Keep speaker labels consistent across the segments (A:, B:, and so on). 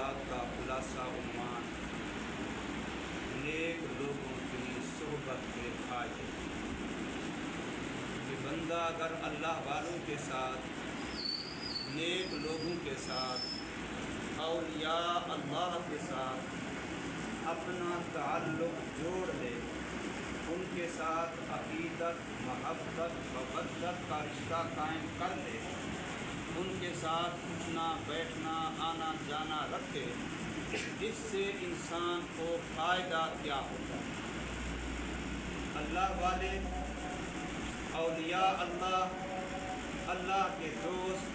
A: बात का खुलासा उन्वान नेक लोगों की सोहबत के फायदे। कि बंदा अगर अल्लाह वालों के साथ, नेक लोगों के साथ और या अल्लाह के साथ अपना ताल्लुक़ जोड़ ले, उनके साथ अक़ीदत, महब्बत, मवद्दत का रिश्ता कायम कर ले, उनके साथ उठना बैठना आना जाना रखे, इससे इंसान को फ़ायदा क्या होता है। अल्लाह वाले, औलिया अल्लाह, अल्लाह के दोस्त,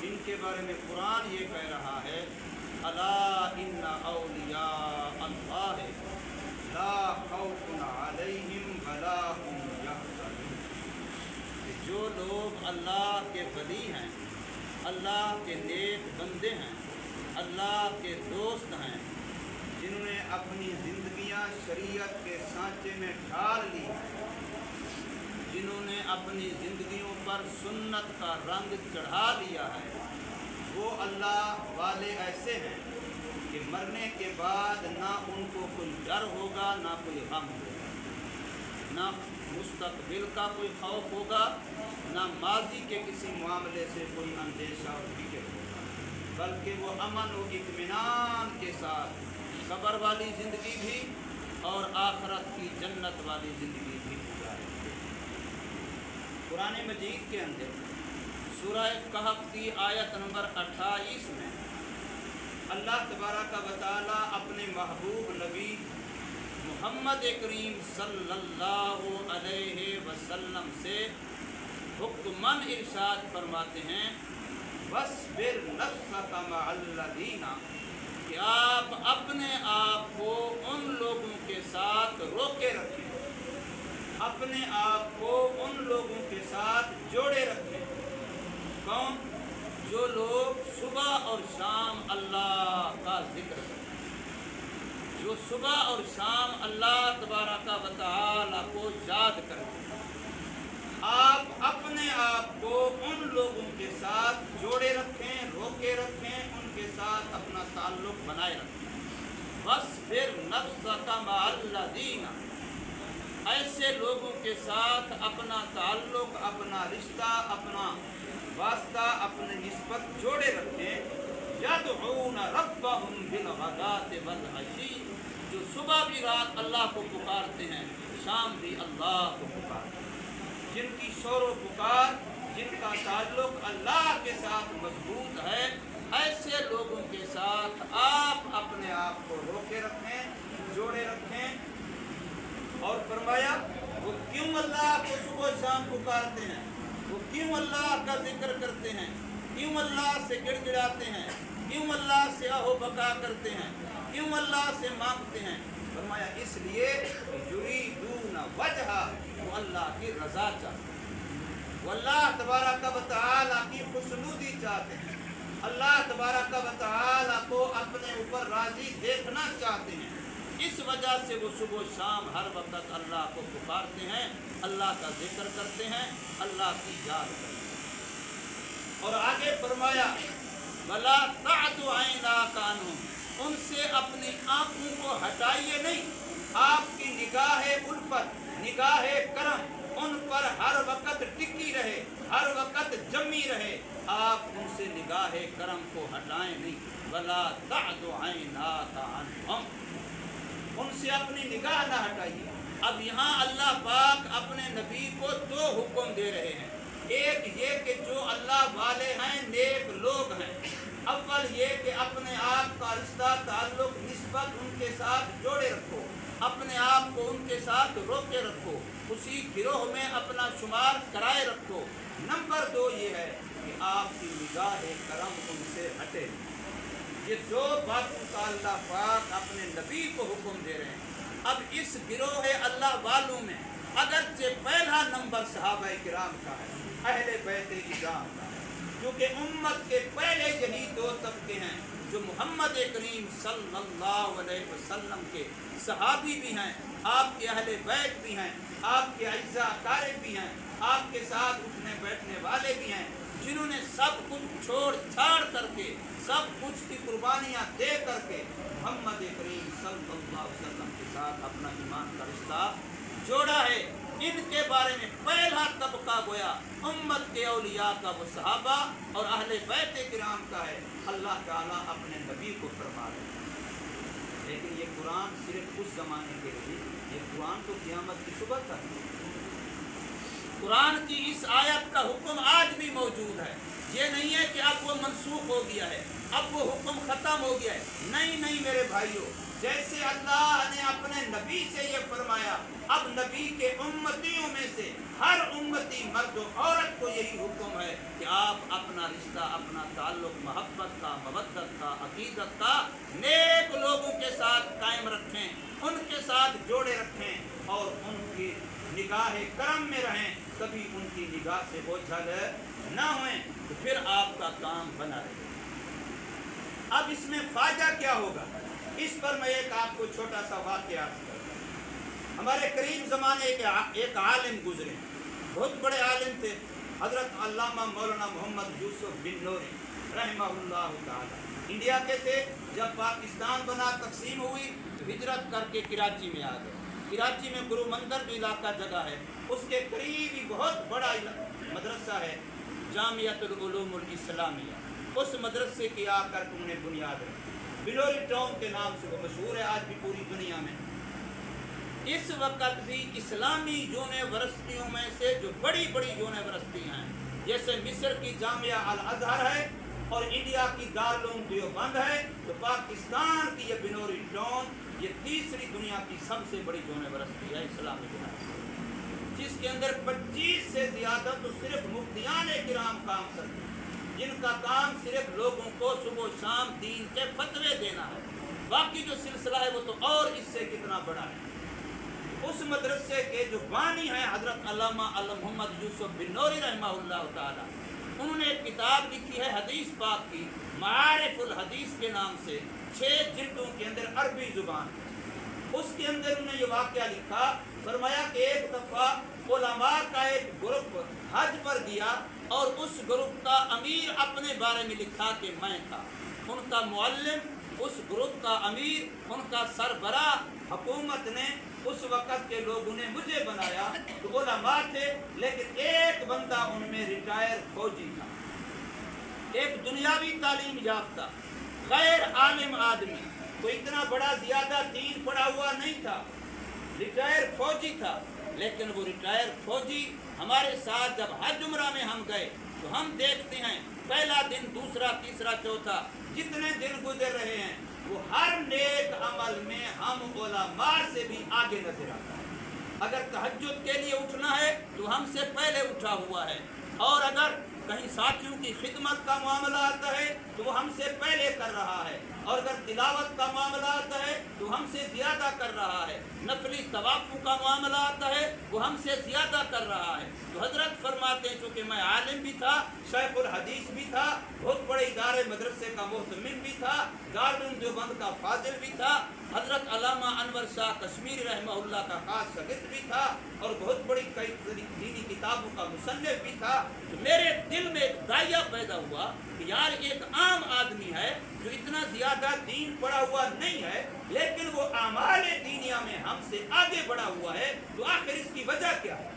A: इनके बारे में कुरान ये कह रहा है, अला इन्ना औलिया अल्लाह ला खौफुन अलैहिम वला हुम यहज़नून। जो लोग अल्लाह के वली हैं, अल्लाह के नेक बंदे हैं, अल्लाह के दोस्त हैं, जिन्होंने अपनी ज़िंदगियां शरीयत के सांचे में ढाल ली, जिन्होंने अपनी ज़िंदगियों पर सुन्नत का रंग चढ़ा लिया है, वो अल्लाह वाले ऐसे हैं कि मरने के बाद ना उनको कोई डर होगा, ना कोई गम होगा, ना मुस्तकबिल का कोई खौफ होगा, ना माजी के किसी मामले से कोई अंदेशा और फिक्र होगा, बल्कि वो अमन और इत्मीनान के साथ कब्र वाली ज़िंदगी भी और आखिरत की जन्नत वाली ज़िंदगी भी गुजारेंगे। कुरान मजीद के अंदर सूरह कहफ की आयत नंबर 28 में अल्लाह तबारक व तआला अपने महबूब नबी मोहम्मद करीम सल्लल्लाहु अलैहि वसल्लम से हुक्मन इरशाद फरमाते हैं, वस्बिर नफ्सक मअल्लज़ीना, कि आप अपने आप को उन लोगों के साथ रोके रखें, अपने आप को उन लोगों के साथ जोड़े रखें। कौन? जो लोग सुबह और शाम अल्लाह का जिक्र करते हैं, जो सुबह और शाम अल्लाह तबारक व तआला को याद करते हैं। आप अपने आप को उन लोगों के साथ जोड़े रखें, रोके रखें, उनके साथ अपना ताल्लुक़ बनाए रखें। बस फिर नफ्सक मअल्लज़ीना, ऐसे लोगों के साथ अपना ताल्लुक़, अपना रिश्ता, अपना वास्ता, अपने निस्बत जोड़े रखें। यदऊन रब्बहुम बिलग़दाति वल अशी, जो सुबह भी रात अल्लाह को पुकारते हैं, शाम भी अल्लाह को पुकारते हैं, जिनकी शोरो पुकार, जिनका ताल्लुक़ अल्लाह के साथ मजबूत है, ऐसे लोगों के साथ आप अपने आप को रोके रखें, जोड़े रखें। और फरमाया, वो क्यों अल्लाह को सुबह शाम पुकारते हैं, वो क्यों अल्लाह का जिक्र करते हैं, क्यों अल्लाह से गिड़गिड़ाते हैं, क्यों अल्लाह से अहो बका करते हैं, क्यों अल्लाह से मांगते हैं। फरमाया इसलिए युरीदून वजहा, वो अल्लाह की रज़ा चाहते हैं, वो अल्लाह तबारक व तआला की खुशनुदी चाहते हैं, अल्लाह तबारक व तआला को अपने ऊपर राज़ी देखना चाहते हैं। इस वजह से वो सुबह शाम हर वक्त अल्लाह को पुकारते हैं, अल्लाह का जिक्र करते हैं, अल्लाह की याद करते हैं। और आगे फरमाया, वला तअदु ऐनाका अन्हुम, उनसे अपनी आँखों को हटाइए नहीं, आपकी निगाह उल्फत, निगाह करम उन पर हर वक्त टिकी रहे, हर वक्त जमी रहे, आप उनसे निगाह करम को हटाएं नहीं। वला तअदु ऐनाका अन्हुम, उनसे अपनी निगाह न हटाइए। अब यहाँ अल्लाह पाक अपने नबी को दो हुक्म दे रहे हैं। एक ये कि जो अल्लाह वाले हैं, नेक लोग हैं, अव्वल ये कि अपने आप का रिश्ता, ताल्लुक़, निस्बत उनके साथ जोड़े रखो, अपने आप को उनके साथ रोके रखो, उसी गिरोह में अपना शुमार कराए रखो। नंबर 2 ये है कि आपकी निगाह करम उनसे हटे। ये दो बातों का अल्लाह पाक अपने नबी को हुक्म दे रहे हैं। अब इस गिरोह अल्लाह वालों में अगरचे पहला नंबर सहाबा किराम का है, अहले बैत इज़ाम का है, क्योंकि उम्मत के पहले यही दो तबके हैं जो मोहम्मद करीम सल्लल्लाहु अलैहि वसल्लम के सहाबी भी हैं, आपके अहले बैत भी हैं, आपके अज़्ज़ा अकारिब भी हैं, आपके साथ उठने बैठने वाले भी हैं, जिन्होंने सब कुछ छोड़ छाड़ करके, सब कुछ की कुर्बानियाँ दे करके मोहम्मद करीम सल्लल्लाहु अलैहि वसल्लम के साथ अपना ईमान का रिश्ता जोड़ा है। इनके बारे में पहला तबका गोया उम्मत के औलिया का वो सहाबा और अहले बैत किराम का है। अल्लाह ताला अपने नबी को फरमा रहे हैं। लेकिन ये कुरान सिर्फ उस ज़माने के लिए, ये कुरान तो क़यामत की सुबह तक है। कुरान की इस आयत का हुक्म आज भी मौजूद है। ये नहीं है कि अब वो मनसूख हो गया है, अब वो हुक्म ख़त्म हो गया है। नहीं नहीं मेरे भाइयों, जैसे अल्लाह ने अपने नबी से ये फरमाया, अब नबी के उम्मतियों में से हर उम्मती मर्द और औरत को यही हुक्म है कि आप अपना रिश्ता, अपना ताल्लुक मोहब्बत का, मवद्दत का, अकीदत का नेक लोगों के साथ कायम रखें, उनके साथ जोड़े रखें और उनकी निगाह करम में रहें, कभी उनकी निगाह से ओझल ना होए, तो फिर आपका काम बना रहे। अब इसमें फायदा क्या होगा, इस पर मैं एक आपको छोटा सा वाक़या अर्ज़ करता हूँ। हमारे करीब ज़माने के एक आलिम गुजरे, बहुत बड़े आलिम थे, हज़रत अल्लामा मौलाना मोहम्मद यूसुफ बिन नूरी रहमहुल्लाह ताला। इंडिया के थे। जब पाकिस्तान बना, तकसीम हुई, तो हिजरत करके कराची में आ गए। कराची में गुरु मंदिर जो इलाका जगह है, उसके करीब ही बहुत बड़ा मदरसा है, जामियातुल उलूमुल इस्लामिया। उस मदरसे की आकर तुमने बुनियाद रखी। बिलोरी टाउन के नाम से वो मशहूर है आज भी पूरी दुनिया में। इस वक्त भी इस्लामी यूनिवर्सिटियों में से जो बड़ी बड़ी यूनिवर्सिटियाँ हैं, जैसे मिस्र की जामिया अल अज़हर है और इंडिया की दारुल उलूम देवबंद है, तो पाकिस्तान की ये बिलोरी टाउन ये तीसरी दुनिया की सबसे बड़ी यूनिवर्सिटी है इस्लामी यूनिवर्सिटी, जिसके अंदर 25 से ज़्यादा तो सिर्फ मुफ्तियान किराम काम करते हैं, जिनका काम सिर्फ लोगों को सुबह शाम दीन के फतवे देना है। बाकी जो सिलसिला है वो तो और इससे कितना बड़ा है। उस मदरसे के जो बानी हैं हज़रत अल्लामा मोहम्मद यूसुफ बिन नूरी रहमहुल्लाह ताला, उन्होंने एक किताब लिखी है हदीस पाक की, मारिफुल हदीस के नाम से, 6 जिल्दों के अंदर अरबी ज़ुबान। उसके अंदर उन्होंने ये वाक़या लिखा, फरमाया कि एक दफ़ा उलमा का एक ग्रुप हज पर गया और उस ग्रुप का अमीर अपने बारे में लिखा कि मैं था उनका मुअल्लिम, उस ग्रुप का अमीर, उनका सरबरा। हुकूमत ने उस वक़्त के लोगों ने मुझे बनाया, तो उलमा थे, लेकिन एक बंदा उनमें रिटायर फौजी था, एक दुनियावी तालीम याफ्ता गैर आलिम आदमी, कोई इतना बड़ा ज़्यादा दीन पढ़ा हुआ नहीं था, रिटायर फौजी था। लेकिन वो रिटायर फौजी हमारे साथ जब हज उम्रा में हम गए, तो हम देखते हैं पहला दिन, दूसरा, तीसरा, चौथा, जितने दिन गुजर रहे हैं, वो हर नेक अमल में हम उलमा से भी आगे नजर आता है। अगर तहज्जुद के लिए उठना है तो हमसे पहले उठा हुआ है, और अगर कहीं साथियों की खिदमत का मामला आता है तो वो हमसे पहले कर रहा है, और अगर तिलावत का मामला आता है तो हमसे ज़्यादा कर रहा है, नफली तवाफ़ु का मामला आता है वो हमसे ज़्यादा कर रहा है। तो हज़रत फरमाते हैं, चूँकि मैं आलिम भी था, शेखुल हदीस भी था, बहुत बड़े इदारे मदरसे का मुहतमिम भी था, दारुल उलूम देवबंद का फाजिल भी था, हज़रत अल्लामा अनवर शाह कश्मीरी रहमहुल्लाह का खास शागिर्द भी था, और बहुत बड़ी कई दीनी किताबों का मुसन्निफ भी था। तो मेरे दिल में एक दाया पैदा हुआ कि यार एक आम आदमी है जो इतना ज़्यादा दीन पढ़ा हुआ नहीं है, लेकिन वो आमाल दीनिया में हमसे आगे बढ़ा हुआ है, तो आखिर इसकी वजह क्या है?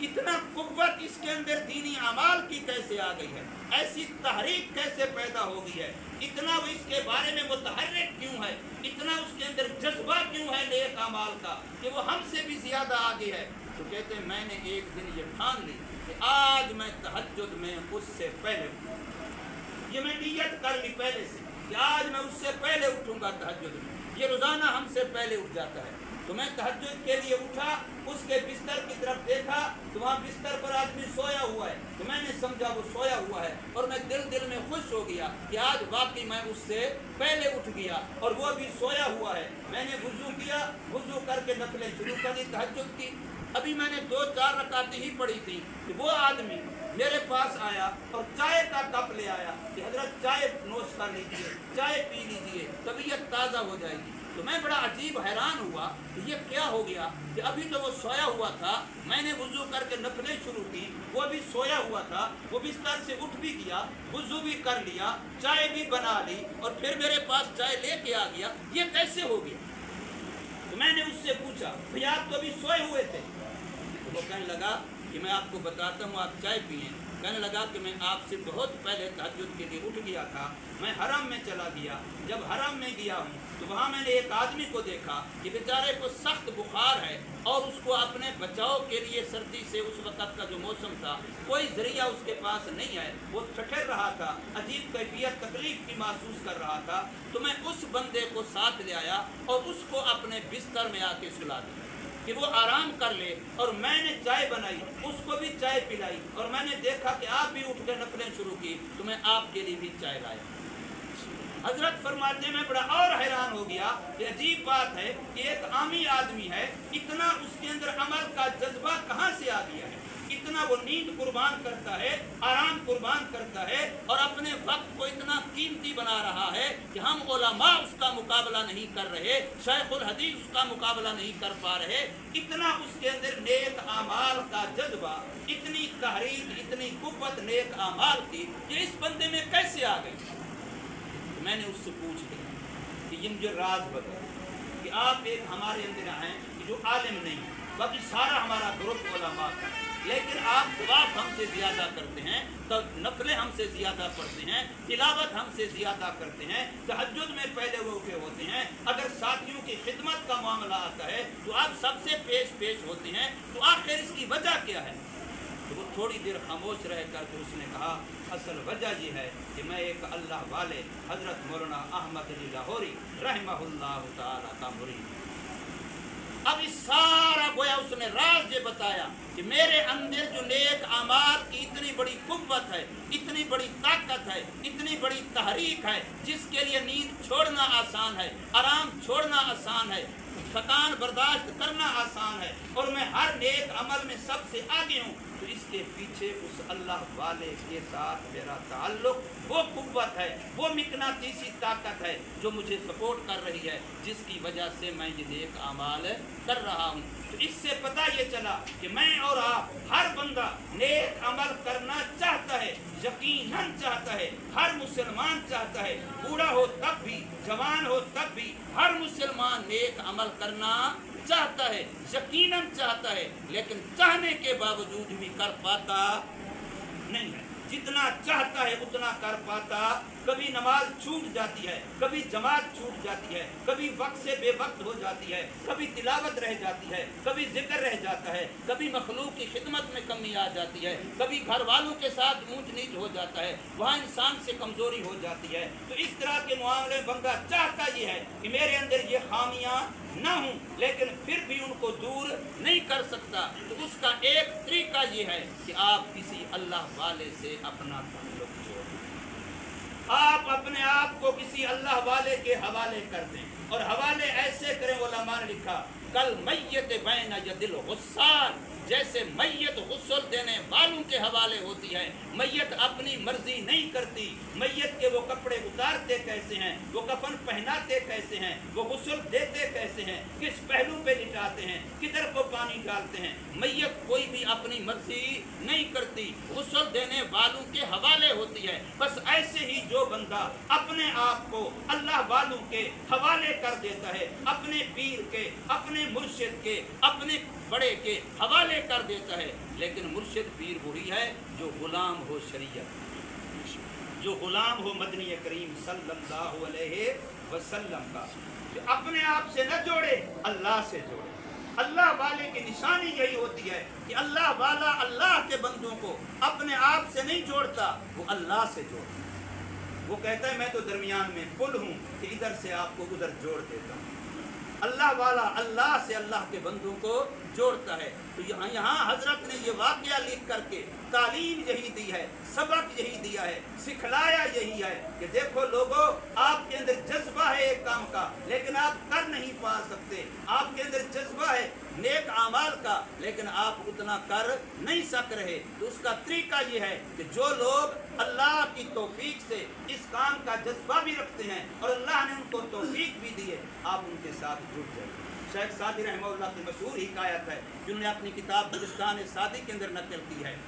A: इतना कुव्वत इसके अंदर दीनी अमाल की कैसे आ गई है? ऐसी तहरीक कैसे पैदा हो गई है? इतना वो इसके बारे में मुतहर्रिक क्यों है? इतना उसके अंदर जज्बा क्यों है नेक अमाल का कि वो हमसे भी ज़्यादा आगे है? तो कहते हैं मैंने एक दिन ये ठान ली कि आज मैं तहज्जुद में उससे पहले उठूँगा। ये मैं नियत कर ली पहले से कि आज मैं उससे पहले उठूँगा तहज्जुद में। ये रोज़ाना हमसे पहले उठ जाता है। तो मैं तहज्जुद के लिए उठा, उसके बिस्तर की तरफ देखा तो वहाँ बिस्तर पर आदमी सोया हुआ है, तो मैंने समझा वो सोया हुआ है, और मैं दिल में खुश हो गया कि आज वाकई मैं उससे पहले उठ गया और वो भी सोया हुआ है। मैंने वुज़ू किया, वुज़ू करके नफलें शुरू कर दी तहज्जुद की। अभी मैंने 2-4 रकातें ही पढ़ी थी कि वो आदमी मेरे पास आया और चाय का कप ले आया कि हजरत चाय नोश कर लीजिए, चाय पी लीजिए, तबीयत ताज़ा हो जाएगी। تو میں بڑا عجیب حیران ہوا کہ یہ کیا ہو گیا کہ ابھی تو وہ سویا ہوا تھا، میں نے وضو کر کے نفلیں شروع کی، وہ بھی سویا ہوا تھا، وہ بستر سے اٹھ بھی گیا، وضو بھی کر لیا، چائے بھی بنا لی اور پھر میرے پاس چائے لے کے آ گیا، یہ کیسے ہو گیا؟ تو میں نے اس سے پوچھا بھئی آپ تو ابھی سوئے ہوئے تھے؟ تو وہ کہنے لگا کہ میں آپ کو بتاتا ہوں، آپ چائے پئیں۔ کہنے لگا کہ میں آپ سے بہت پہلے تہجد کے لیے اٹھ گیا تھا، میں حرم میں چلا گیا، جب حرم میں گیا ہوں تو وہاں میں نے ایک آدمی کو دیکھا کہ بیچارے کو سخت بخار ہے اور اس کو اپنے بچاؤ کے لیے سردی سے، اس وقت کا جو موسم تھا، کوئی ذریعہ اس کے پاس نہیں ہے، وہ ٹھٹر رہا تھا، عجیب کیفیت تکلیف کی محسوس کر رہا تھا، تو میں اس بندے کو ساتھ لے آیا اور اس کو اپنے بستر میں آ کے سلا دیا کہ وہ آرام کر لے، اور میں نے چائے بنائی، اس کو بھی چائے پلائی، اور میں نے دیکھا کہ آپ بھی اٹھ کے نفلیں شروع کی تو میں آپ کے لیے بھی چائے لایا۔ حضرت فرماتے ہیں میں بڑا اور حیران ہو گیا کہ عجیب بات ہے کہ ایک عامی آدمی ہے، اتنا اس کے اندر عمل کا جذبہ کہاں سے آ گیا ہے، اتنا وہ نیند قربان کرتا ہے، آرام قربان کرتا ہے، اور اپنے وقت کو اتنا قیمتی بنا رہا ہے کہ ہم علماء اس کا مقابلہ نہیں کر رہے، شیخ الحدیث اس کا مقابلہ نہیں کر پا رہے، اتنا اس کے اندر نیک اعمال کا جذبہ، اتنی تحریک، اتنی قوت نیک اعمال کی کہ اس بندے میں کیسے آ گئی؟ میں نے اس سے پوچھ لیا کہ یہ مجھے راز بتا کہ آپ ایک ہمارے اندر ہیں کہ جو عالم نہیں، باقی سارا ہمارا گروپ علماء کا، لیکن آپ ثواب ہم سے زیادہ کرتے ہیں، تو نفلیں ہم سے زیادہ پڑھتے ہیں، تلاوت ہم سے زیادہ کرتے ہیں، تہجد میں پہلے وہ اٹھے ہوتے ہیں، اگر ساتھیوں کی خدمت کا معاملہ آتا ہے تو آپ سب سے پیش ہوتے ہیں، تو آخر اس کی وجہ کیا ہے؟ تو وہ تھوڑی دیر خاموش رہ کر کے اس نے کہا اصل وجہ یہ ہے کہ میں ایک اللہ والے حضرت مولانا احمد علی لاہوری رحمہ اللہ تعالیٰ کا مرید۔ اب اس سارا گویا اس نے راز یہ بتایا کہ میرے اندر جو نیک اعمال کی اتنی بڑی قوت ہے، اتنی بڑی طاقت ہے، اتنی بڑی تحریک ہے، جس کے لیے نیند چھوڑنا آسان ہے، آرام چھوڑنا آسان ہے، تھکان برداشت کرنا آسان ہے، اور میں ہر نیک عمل میں سب سے آگے ہوں، تو اس کے پیچھے اس اللہ والے کے ساتھ میرا تعلق، وہ قوت ہے، وہ مقناطیسی طاقت ہے جو مجھے سپورٹ کر رہی ہے، جس کی وجہ سے میں یہ نیک اعمال کر رہا ہوں۔ تو اس سے پتہ یہ چلا کہ میں اور آپ ہر بندہ نیک عمل کرنا چاہتا ہے، یقیناً چاہتا ہے، ہر مسلمان چاہتا ہے، بوڑھا ہو تب بھی، جوان ہو تب بھی، ہر مسلمان نیک عمل کرنا چاہتا ہے، یقیناً چاہتا ہے، لیکن چاہنے کے باوجود بھی کر پاتا نہیں ہے، جتنا چاہتا ہے اتنا کر پاتا، کبھی نماز چھوٹ جاتی ہے، کبھی جماعت چھوٹ جاتی ہے، کبھی وقت سے بے وقت ہو جاتی ہے، کبھی تلاوت رہ جاتی ہے، کبھی ذکر رہ جاتا ہے، کبھی مخلوق کی خدمت میں کمی آ جاتی ہے، کبھی گھر والوں کے ساتھ اونچ نیچ ہو جاتا ہے، وہاں انسان سے کمزوری ہو جاتی ہے۔ تو اس طرح کے معاملے بندہ چاہتا یہ ہے کہ میرے اندر یہ خامیاں نہ ہوں، لیکن پھر بھی ان کو دور نہیں کر سکتا، تو اس کا ایک طریقہ یہ ہے کہ آپ کسی اللہ والے سے اپنا تعلق جوڑیں، آپ اپنے آپ کو کسی اللہ والے کے حوالے کر دیں، اور حوالے ایسے کریں، علماء نے لکھا کل میت بین ید الغسال، جیسے میت غسل دینے والوں کے حوالے ہوتی ہے، میت اپنی مرضی نہیں کرتی، میت کے وہ کپڑے اتارتے کیسے ہیں، وہ کفن پہناتے کیسے ہیں، وہ غسل دیتے کیسے ہیں، کس پہلو پہ لٹاتے ہیں، کدھر کو پانی ڈالتے ہیں، میت کوئی بھی اپنی مرضی نہیں کرتی، غسل دینے والوں کے حوالے ہوتی ہے۔ بس ایسے ہی جو بندہ اپنے آپ کو اللہ والوں کے حوالے کر دیتا ہے، اپنے پیر کے، اپنے مرشد کے، اپنے بڑے کے حوالے کر دیتا ہے، لیکن مرشد پیر وہی ہے جو غلام ہو شریعت، جو غلام ہو مدنی کریم صلی اللہ علیہ وسلم کا، جو اپنے آپ سے نہ جوڑے، اللہ سے جوڑے۔ اللہ والے کی نشانی یہی ہوتی ہے کہ اللہ والا اللہ کے بندوں کو اپنے آپ سے نہیں جوڑتا، وہ اللہ سے جوڑتا، وہ کہتا ہے میں تو درمیان میں پل ہوں کہ ادھر سے آپ کو ادھر جوڑ دیتا ہوں۔ اللہ والا اللہ سے اللہ کے بندوں کو जोड़ता है। तो यहाँ हजरत ने ये वाक़या लिख करके तालीम यही दी है, सबक यही दिया है, सिखलाया यही है कि देखो लोगों, आपके अंदर जज्बा है एक काम का, लेकिन आप कर नहीं पा सकते। आपके अंदर जज्बा है नेक आमाल का, लेकिन आप उतना कर नहीं सक रहे। तो उसका तरीका ये है कि जो लोग अल्लाह की तौफीक से इस काम का जज्बा भी रखते हैं और अल्लाह ने उनको तौफीक भी दी है, आप उनके साथ जुड़ जाइए। शेख सादी रहमतुल्लाह की मशहूर हिकायत है जिन्होंने अपनी किताब गुलिस्तान सादी के अंदर नकल की है।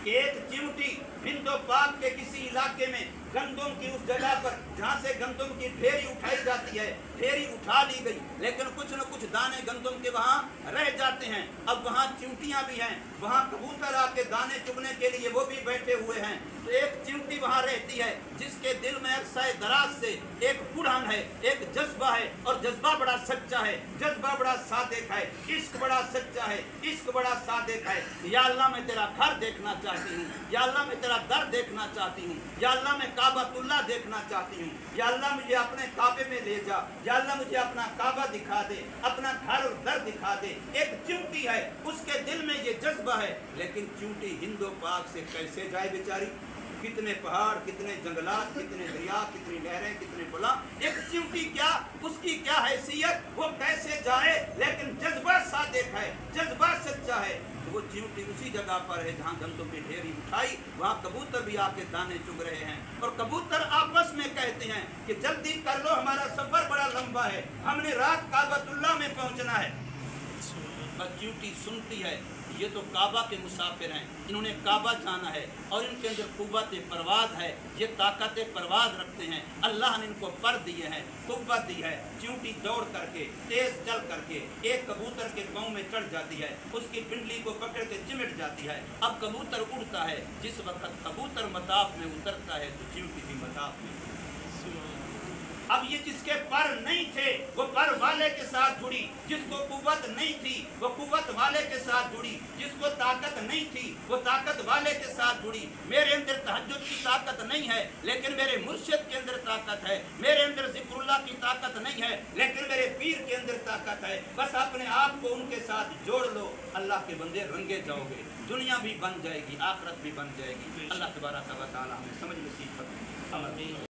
A: एक चिमटी हिंदो पाक के किसी इलाके में गंदम की उस जगह पर जहाँ से गंदम की ढेरी उठाई जाती है, ढेरी उठा ली गई, लेकिन कुछ न कुछ दाने गंदम के वहाँ रह जाते हैं। अब वहाँ चिमटियाँ भी हैं, वहाँ कबूतर आके दाने चुगने के लिए वो भी बैठे हुए हैं। तो एक चिमटी वहाँ रहती है जिसके दिल में अरसाए दराज से एक बुढ़ान है, एक जज्बा है, और जज्बा बड़ा सच्चा है, जज्बा बड़ा सादिक है, इश्क बड़ा सच्चा है, इश्क बड़ा सादिक है। या अल्लाह मैं तेरा घर देखना चाहती हूँ, या अल्लाह मैं तेरा दर देखना चाहती हूँ, या अल्लाह मैं काबातुल्लाह देखना चाहती हूँ, या अल्लाह मुझे अपने काबे में ले जा, या अल्लाह मुझे अपना काबा दिखा दे, अपना घर और दर दिखा दे। एक चिमटी है, उसके दिल में ये जज्बा है, लेकिन चिमटी हिंदो पाक से कैसे जाए बेचारी? कितने पहाड़, कितने जंगलात, कितने दरिया, कितनी नहरें, कितने पुला, एक चिमटी क्या, उसकी क्या हैसियत, वो कैसे जाए? लेकिन जज्बा सादिक है, जज्बा सच्चा है। तो वो चिमटी उसी जगह पर है जहाँ गंदों की ढेरी उठाई, वहाँ कबूतर भी आके दाने चुग रहे हैं, और कबूतर आपस में कहते हैं कि जल्दी कर लो, हमारा सफर बड़ा लंबा है, हमने रात काबतुल्लाह में पहुँचना है। बस चिमटी सुनती है, ये तो काबा के मुसाफिर हैं, इन्होंने काबा जाना है और इनके अंदर कुव्वत परवाज है, ये ताकत परवाज रखते हैं, अल्लाह ने इनको पर दिए हैं, कुव्वत दी है। चिमटी दौड़ करके, तेज चल करके एक कबूतर के पाँव में चढ़ जाती है, उसकी पिंडली को पकड़ के चिमट जाती है। अब कबूतर उड़ता है, जिस वक्त कबूतर मताफ में उतरता है तो चिमटी भी मताफ में। अब ये जिसके पर नहीं थे वो पर वाले के साथ जुड़ी, जिसको कुव्वत नहीं थी वो कुव्वत वाले के साथ जुड़ी, जिसको ताकत नहीं थी वो ताकत वाले के साथ जुड़ी। मेरे अंदर तहज्जुद की ताकत नहीं है, लेकिन मेरे मुर्शिद के अंदर ताकत है। मेरे अंदर जिक्रुल्लाह की ताकत नहीं है, लेकिन मेरे पीर के अंदर ताकत है। बस अपने आप को उनके साथ जोड़ लो, अल्लाह के बंदे रंगे जाओगे, दुनिया भी बन जाएगी, आखिरत भी बन जाएगी। अल्लाह तबारक व तआला हमें समझ नसीब फरमाए।